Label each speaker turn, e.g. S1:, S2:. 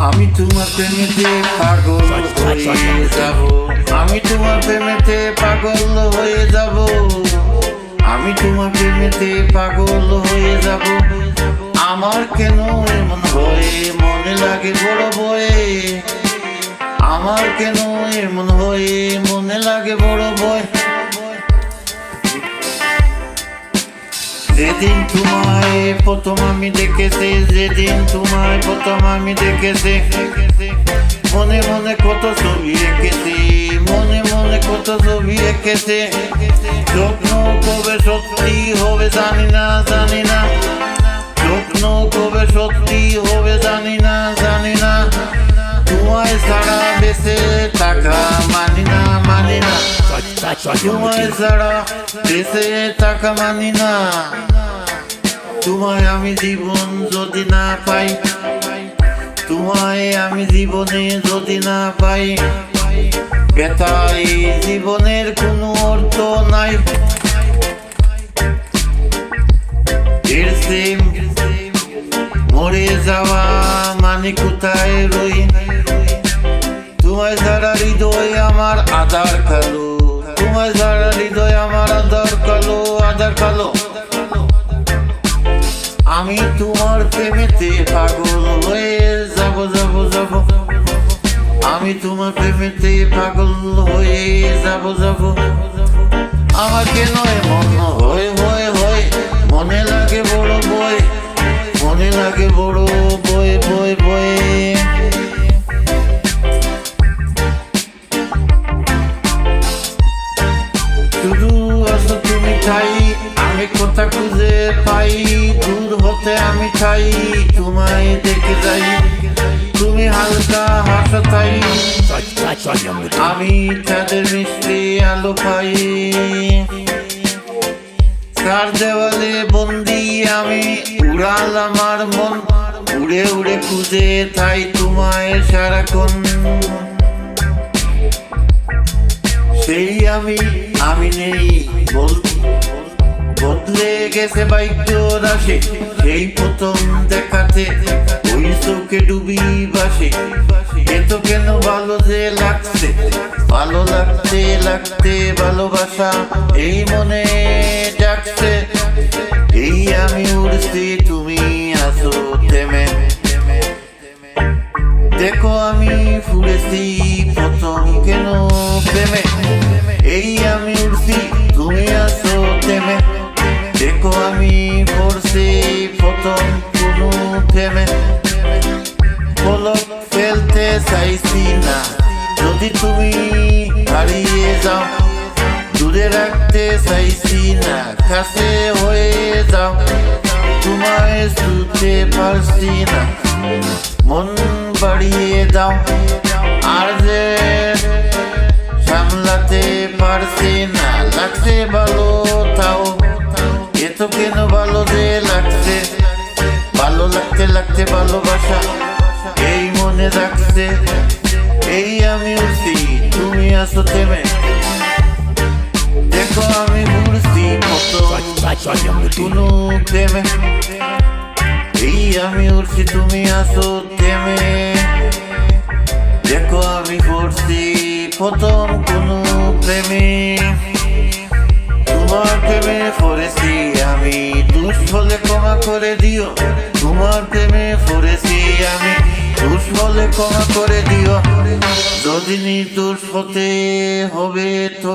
S1: আমি তোমার প্রেমেতে পাগল হয়ে যাব, আমি তোমার প্রেমেতে পাগল হয়ে যাব, আমি তোমার প্রেমেতে পাগল হয়ে যাব। আমার কেন এমন হয় মনে লাগে বড় ভয়ে, আমার কেন এমন হয় মনে লাগে বড় ভয়। যেদিন তোমায় প্রথম আমি দেখেছি, যেদিন তোমায় প্রথম আমি দেখেছি, মনে মনে কত ছবি এঁকেছি, মনে মনে কত ছবি এঁকেছে। স্বপ্ন কবে সত্যি হবে জানি না, জানি না, স্বপ্ন কবে সত্যি হবে জানি না, জানি না। তোমায় ছাড়া বেঁচে থাকা মানি না, মানি না, তোমায় ছাড়া বেঁচে থাকা মানি না। তোমায় আমি জীবন যদি না পাই, তোমায় আমি জীবনে যদি না পাই, ব্যথায় জীবনের কোনো অর্থ নাই। মরে যাওয়া মানে কোথায় রই, তোমায় ছাড়া হৃদয় আমার আধার কালো, তোমায় ছাড়া হৃদয় আমার আধার কালো, আধার কালো। আমি তোমার প্রেমেতে পাগল হয়ে যাব, যাব, যাব, আমি তোমার প্রেমেতে পাগল হয়ে যাব, যাব। আমার কেন এমন হয়, হয়, হয়, মনে লাগে বড় ভয়, মনে লাগে বড় ভয়, ভয়, ভয়। শুধু আছো তুমি চাই, আমি কথা খুঁজে পাই, দূর হতে আমি চাই, তোমায় দেখে যাই, তুমি হালকা হাসা চাই, আমি চাঁদের মিষ্টি আলো পাই। চার দেওয়ালে বন্দি আমি, উড়াল আমার মন, উড়ে উড়ে খুঁজে তাই তোমায় সারাক্ষণ। সেই আমি, আমি নেই বদলে গেছে ভাগ্য রাশি, সেই প্রথম দেখাতে ওই চোখে ডুবি বাসে। এত কেন ভালো যে লাগছে, ভালো লাগতে লাগতে ভালোবাসা এই মনে ডাকছে। এই আমি উড়ছি তুমি আছো থেমে, দেখো আমি ফুরেছি প্রথম কেন প্রেমে। এই আমি উড়ছি তুমি আছো থেমে, দেখো আমি পড়ছি প্রথম কোনো প্রেমে। পলক ফেলতে চাইছি না, যদি তুমি হারিয়ে যাও, দূরে রাখতে চাইছি না, কাছে হয়ে যাও, তোমায় ছুঁতে পারছি না, মন বাড়িয়ে দাও, আর যে সামলাতে পারছি না, লাগছে ভালো তাও, এত কেন ভালো যে লাগছে, ভালো লাগতে লাগতে ভালোবাসা এই মনে রাখছে। এই আমি উঠছি তুমি আছো থেমে, দেখো আমি ঘুরছি কোনো প্রেমে। এই আমি উঠছি তুমি আছো থেমে, দেখো আমি পড়ছি প্রথম কোনো প্রেমে। তোমার প্রেমে পড়েছি আমি, দোষ হলে ক্ষমা করে দিও, তোমার প্রেমে পড়েছি আমি, দোষ হলে ক্ষমা করে দিও, যদি নির্দোষ হতে হবে তো